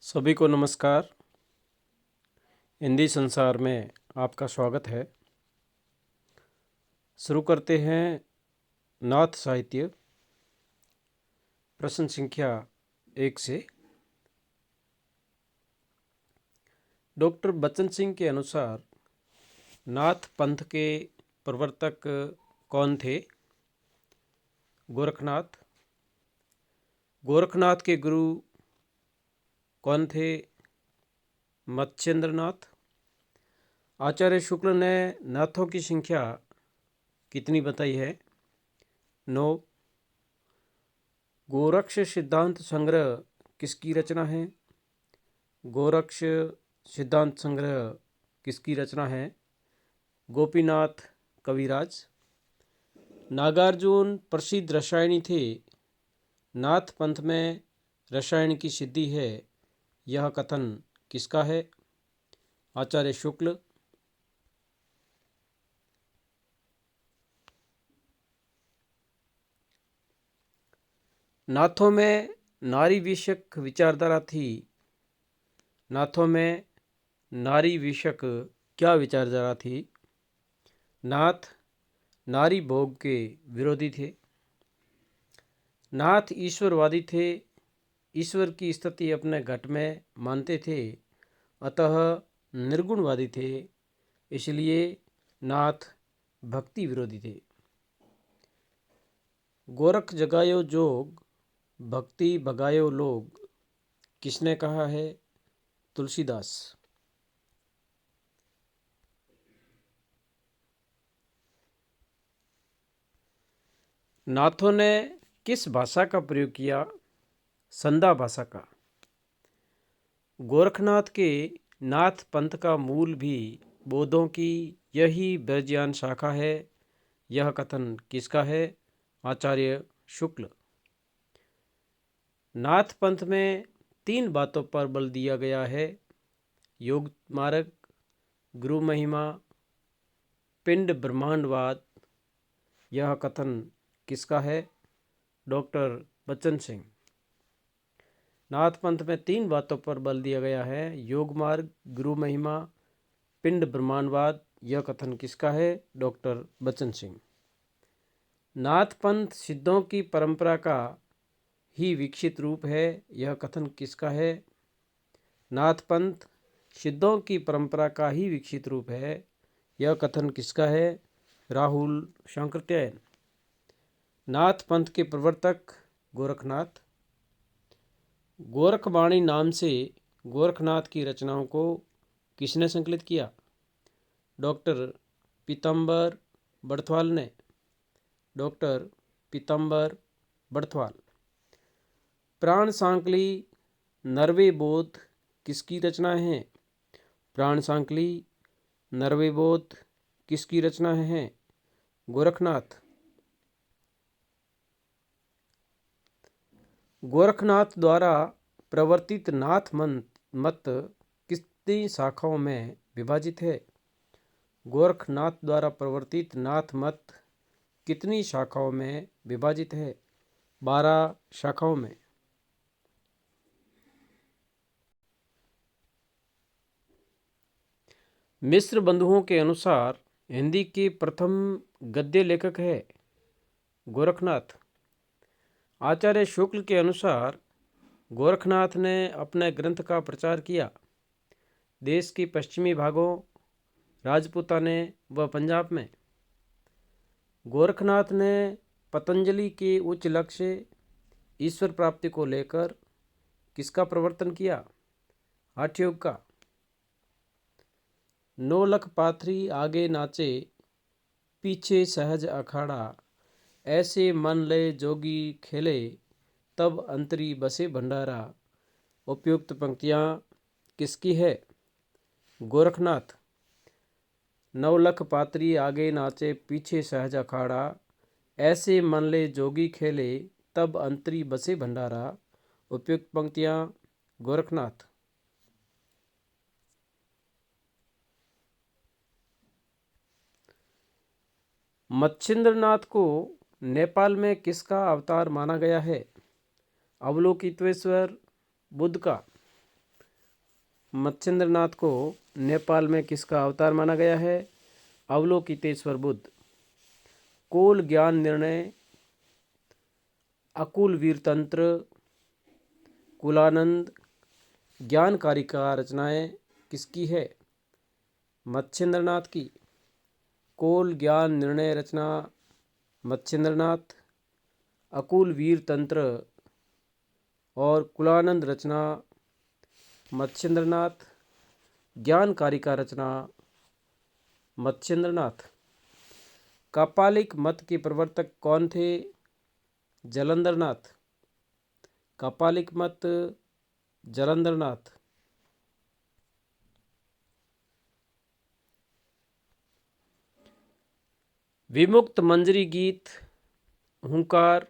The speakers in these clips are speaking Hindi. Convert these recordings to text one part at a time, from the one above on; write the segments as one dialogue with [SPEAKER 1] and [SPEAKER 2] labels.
[SPEAKER 1] सभी को नमस्कार। हिंदी संसार में आपका स्वागत है। शुरू करते हैं नाथ साहित्य प्रश्न संख्या 1 से। डॉक्टर बच्चन सिंह के अनुसार नाथ पंथ के प्रवर्तक कौन थे? गोरखनाथ। गोरखनाथ के गुरु कौन थे? मत्स्येंद्रनाथ। आचार्य शुक्ल ने नाथों की संख्या कितनी बताई है? 9। गोरक्ष सिद्धांत संग्रह किसकी रचना है? गोरक्ष सिद्धांत संग्रह किसकी रचना है? गोपीनाथ कविराज। नागार्जुन प्रसिद्ध रसायनी थे। नाथ पंथ में रसायन की सिद्धि है, यह कथन किसका है? आचार्य शुक्ल। नाथों में नारी विषयक विचारधारा थी। नाथों में नारी विषयक क्या विचारधारा थी? नाथ नारी भोग के विरोधी थे। नाथ ईश्वरवादी थे। ईश्वर की स्थिति अपने घट में मानते थे, अतः निर्गुणवादी थे। इसलिए नाथ भक्ति विरोधी थे। गोरख जगायो जोग, भक्ति भगायो लोग, किसने कहा है? तुलसीदास। नाथों ने किस भाषा का प्रयोग किया? संधा भाषा का। गोरखनाथ के नाथ पंथ का मूल भी बौद्धों की यही ब्रजयान शाखा है, यह कथन किसका है? आचार्य शुक्ल। नाथ पंथ में 3 बातों पर बल दिया गया है: योग मार्ग, गुरु महिमा, पिंड ब्रह्मांडवाद। यह कथन किसका है? डॉक्टर बच्चन सिंह। नाथ पंथ में 3 बातों पर बल दिया गया है: योग मार्ग, गुरु महिमा, पिंड ब्रह्मांडवाद। यह कथन किसका है? डॉक्टर बच्चन सिंह। नाथ पंथ सिद्धों की परंपरा का ही विकसित रूप है, यह कथन किसका है? नाथ पंथ सिद्धों की परंपरा का ही विकसित रूप है, यह कथन किसका है? राहुल शांकृत्यायन। नाथ पंथ के प्रवर्तक गोरखनाथ। गोरखवाणी नाम से गोरखनाथ की रचनाओं को किसने संकलित किया? डॉक्टर पीताम्बर बड़थवाल ने। डॉक्टर पीताम्बर बड़थवाल। प्राण सांकली, नरवे बोध किसकी रचना है? प्राण सांकली, नरवे बोध किसकी रचना है? गोरखनाथ। गोरखनाथ द्वारा प्रवर्तित नाथ मत कितनी शाखाओं में विभाजित है? गोरखनाथ द्वारा प्रवर्तित नाथ मत कितनी शाखाओं में विभाजित है? 12 शाखाओं में। मिश्र बंधुओं के अनुसार हिंदी के प्रथम गद्य लेखक है गोरखनाथ। आचार्य शुक्ल के अनुसार गोरखनाथ ने अपने ग्रंथ का प्रचार किया देश के पश्चिमी भागों, राजपूताने व पंजाब में। गोरखनाथ ने पतंजलि के उच्च लक्ष्य ईश्वर प्राप्ति को लेकर किसका प्रवर्तन किया? हठ योग का। 9 लख पाथरी आगे नाचे, पीछे सहज अखाड़ा, ऐसे मन ले जोगी खेले, तब अंतरी बसे भंडारा। उपयुक्त पंक्तियाँ किसकी है? गोरखनाथ। 9 लख पात्री आगे नाचे, पीछे सहज अखाड़ा, ऐसे मन ले जोगी खेले, तब अंतरी बसे भंडारा। उपयुक्त पंक्तियाँ गोरखनाथ। मत्स्येंद्रनाथ को नेपाल में किसका अवतार माना गया है? अवलोकितेश्वर बुद्ध का। मत्स्येंद्रनाथ को नेपाल में किसका अवतार माना गया है? अवलोकितेश्वर बुद्ध। कोल ज्ञान निर्णय, अकुल वीरतंत्र, कुलानंद, ज्ञानकारी का रचनाएं किसकी है? मत्स्येंद्रनाथ की। कोल ज्ञान निर्णय रचना मत्स्येंद्रनाथ, अकुल वीरतंत्र और कुलानंद रचना मत्स्येंद्रनाथ, ज्ञानकारी का रचना मत्स्येंद्रनाथ। कापालिक मत के प्रवर्तक कौन थे? जालंधरनाथ। कापालिक मत जालंधरनाथ। विमुक्त मंजरी गीत, हुंकार,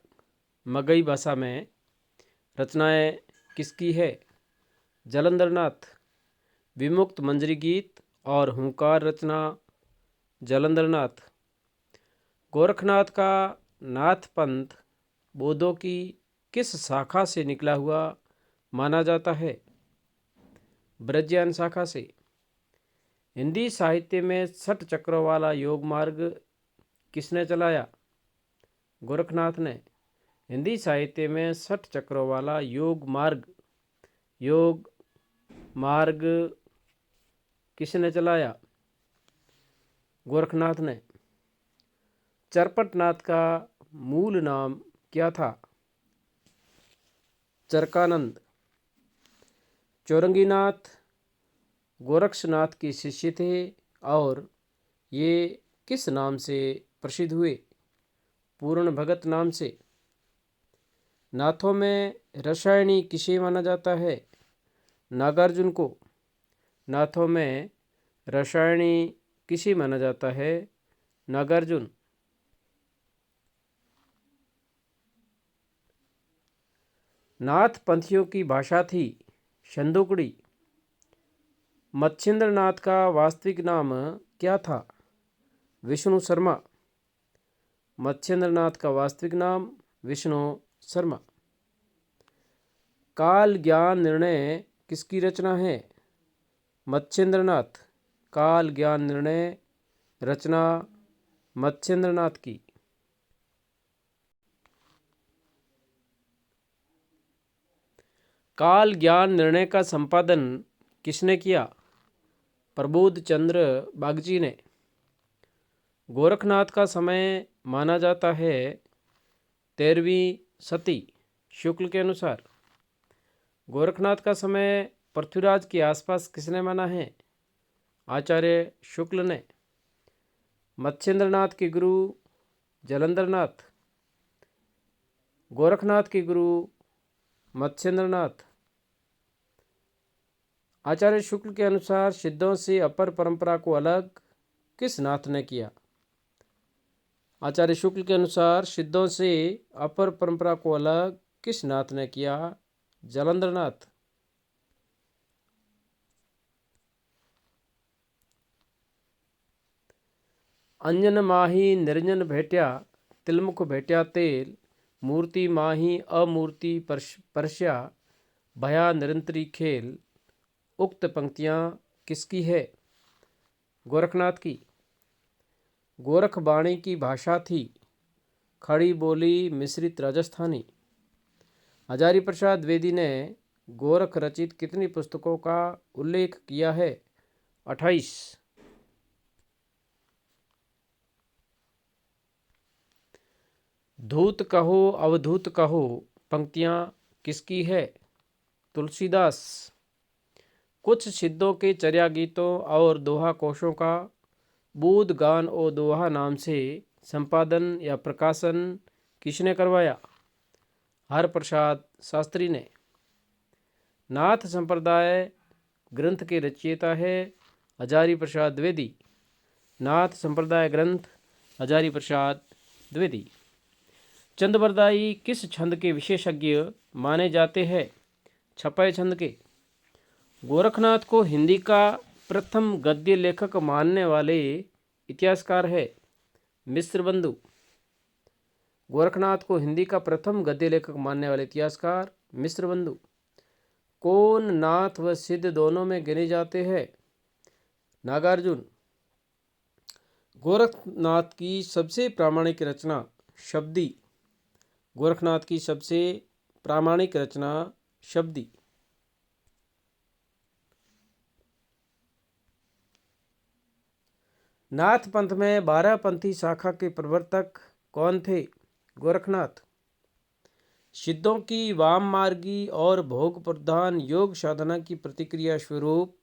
[SPEAKER 1] मगही भाषा में रचनाएं किसकी है? जालंधरनाथ। विमुक्त मंजरी गीत और हुंकार रचना जालंधरनाथ। गोरखनाथ का नाथ पंथ बौद्धों की किस शाखा से निकला हुआ माना जाता है? ब्रजयान शाखा से। हिंदी साहित्य में 6 चक्रों वाला योग मार्ग किसने चलाया? गोरखनाथ ने। हिंदी साहित्य में 6 चक्रों वाला योग मार्ग किसने चलाया? गोरखनाथ ने। चरपटनाथ का मूल नाम क्या था? चरकानंद। चौरंगीनाथ गोरक्षनाथ के शिष्य थे और ये किस नाम से प्रसिद्ध हुए? पूर्ण भगत नाम से। नाथों में रसायनी किसे माना जाता है? नागार्जुन को। नाथों में रसायनी किसे माना जाता है? नागार्जुन। नाथ पंथियों की भाषा थी शंदुकड़ी। मत्स्येंद्रनाथ का वास्तविक नाम क्या था? विष्णु शर्मा। मत्स्येंद्रनाथ का वास्तविक नाम विष्णु शर्मा। काल ज्ञान निर्णय किसकी रचना है? मत्स्येंद्रनाथ। काल ज्ञान निर्णय रचना मत्स्येंद्रनाथ की। काल ज्ञान निर्णय का संपादन किसने किया? प्रबोध चंद्र बागची ने। गोरखनाथ का समय माना जाता है 13वीं सदी शुक्ल के अनुसार। गोरखनाथ का समय पृथ्वीराज के आसपास किसने माना है? आचार्य शुक्ल ने। मत्स्येंद्रनाथ के गुरु जालंधरनाथ। गोरखनाथ के गुरु मत्स्येंद्रनाथ। आचार्य शुक्ल के अनुसार सिद्धों से अपर परंपरा को अलग किस नाथ ने किया? आचार्य शुक्ल के अनुसार सिद्धों से अपर परंपरा को अलग किस नाथ ने किया? जालंधरनाथ। अंजन माही निरंजन भेट्या, तिलमुख भेट्या तेल, मूर्ति माही अमूर्ति परस्या, भया निरंतरी खेल। उक्त पंक्तियाँ किसकी है? गोरखनाथ की। गोरख वाणी की भाषा थी खड़ी बोली मिश्रित राजस्थानी। हजारी प्रसाद द्विवेदी ने गोरख रचित कितनी पुस्तकों का उल्लेख किया है? 28। धूत कहो अवधूत कहो पंक्तियाँ किसकी है? तुलसीदास। कुछ सिद्धों के चर्या गीतों और दोहा कोशों का बूद गान और दोहा नाम से संपादन या प्रकाशन किसने करवाया? हरप्रसाद शास्त्री ने। नाथ संप्रदाय ग्रंथ के रचयिता है हजारी प्रसाद द्विवेदी। नाथ संप्रदाय ग्रंथ हजारी प्रसाद द्विवेदी। चंदबरदाई किस छंद के विशेषज्ञ माने जाते हैं? छपय छंद के। गोरखनाथ को हिंदी का प्रथम गद्य लेखक मानने वाले इतिहासकार है मिश्रबंधु। गोरखनाथ को हिंदी का प्रथम गद्य लेखक मानने वाले इतिहासकार मिश्रबंधु। कौन नाथ व सिद्ध दोनों में गिने जाते हैं? नागार्जुन। गोरखनाथ की सबसे प्रामाणिक रचना शब्दी। गोरखनाथ की सबसे प्रामाणिक रचना शब्दी। नाथ पंथ में 12पंथी शाखा के प्रवर्तक कौन थे? गोरखनाथ। सिद्धों की वाम मार्गी और भोग प्रधान योग साधना की प्रतिक्रिया स्वरूप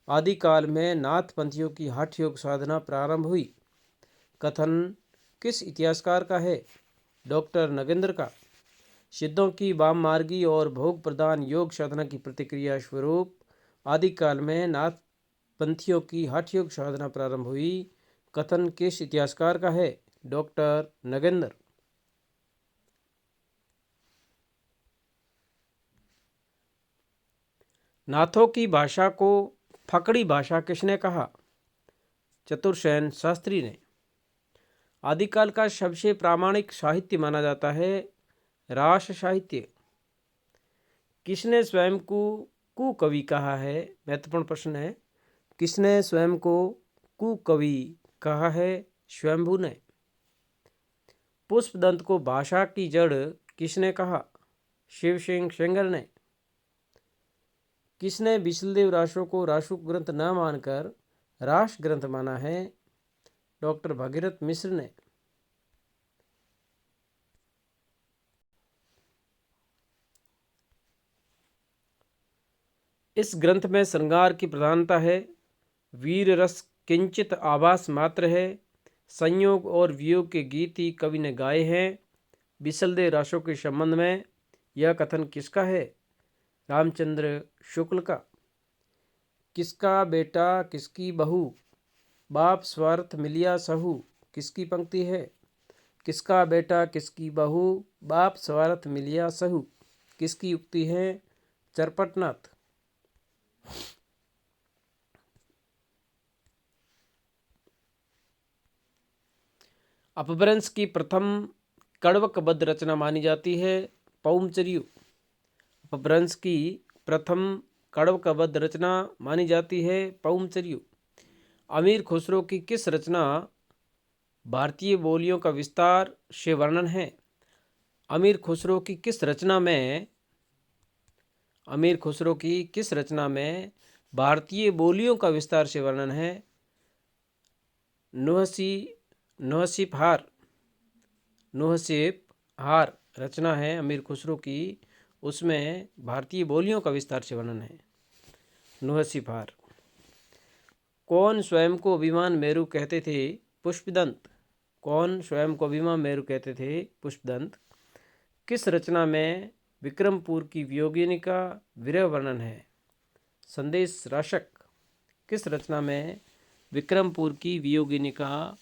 [SPEAKER 1] आदिकाल में नाथ पंथियों की हठ योग साधना प्रारंभ हुई। कथन किस इतिहासकार का है? डॉक्टर नगेंद्र का। सिद्धों की वाम मार्गी और भोग प्रधान योग साधना की प्रतिक्रिया स्वरूप आदिकाल में नाथ पंथियों की हठ योग साधना प्रारंभ हुई। कथन किस इतिहासकार का है? डॉक्टर नगेंद्र। नाथों की भाषा को फकड़ी भाषा किसने कहा? चतुरसेन शास्त्री ने। आदिकाल का सबसे प्रामाणिक साहित्य माना जाता है रास साहित्य। किसने स्वयं को कुकवि कहा है? महत्वपूर्ण प्रश्न है। किसने स्वयं को कुकवि कहा है? स्वयंभू ने। पुष्पदंत को भाषा की जड़ किसने कहा? शिव सिंह सेंगर ने। किसने बिसलदेव रासों को रासु ग्रंथ न मानकर रास ग्रंथ माना है? डॉक्टर भगीरथ मिश्र ने। इस ग्रंथ में श्रृंगार की प्रधानता है। वीर रस किंचित आभास मात्र है। संयोग और वियोग के गीत ही कवि ने गाए हैं। बिसलदेव रासों के संबंध में यह कथन किसका है? रामचंद्र शुक्ल का। किसका बेटा किसकी बहू, बाप स्वार्थ मिलिया सहू किसकी पंक्ति है? किसका बेटा किसकी बहू, बाप स्वार्थ मिलिया सहू किसकी उक्ति है? चरपटनाथ। अपभ्रंश की प्रथम कण्वकबद्ध रचना मानी जाती है पौमचर्यु। अपभ्रंश की प्रथम कण्वकबद्ध रचना मानी जाती है पौमचर्यु। अमीर खुसरो की किस रचना भारतीय बोलियों का विस्तार से वर्णन है? अमीर खुसरो की किस रचना में भारतीय बोलियों का विस्तार से वर्णन है? नुहसिफहार रचना है अमीर खुसरो की, उसमें भारतीय बोलियों का विस्तार से वर्णन है। नुहसिफहार। कौन स्वयं को अभिमान मेरु कहते थे? पुष्पदंत। कौन स्वयं को अभिमान मेरु कहते थे? पुष्पदंत। किस रचना में विक्रमपुर की वियोगिनी का विरह वर्णन है? संदेश राशक। किस रचना में विक्रमपुर की वियोगिनी का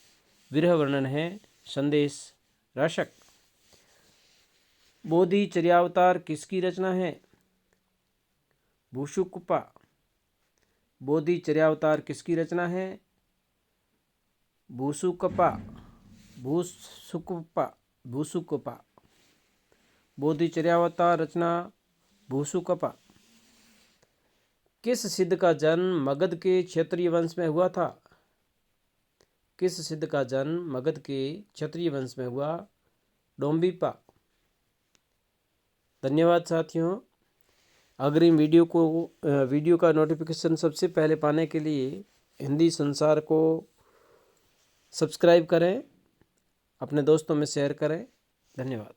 [SPEAKER 1] विरह वर्णन है? संदेश राशक। बोधि चर्यावतार किसकी रचना है? भूसुकुप्पा। बोधि चर्यावतार किसकी रचना है? भूसुकुप्पा। बोधि चर्यावतार रचना भूसुकुप्पा। किस सिद्ध का जन्म मगध के क्षत्रिय वंश में हुआ था? किस सिद्ध का जन्म मगध के क्षत्रिय वंश में हुआ? डोम्बिप्पा। धन्यवाद साथियों। अग्रिम वीडियो का नोटिफिकेशन सबसे पहले पाने के लिए हिंदी संसार को सब्सक्राइब करें, अपने दोस्तों में शेयर करें। धन्यवाद।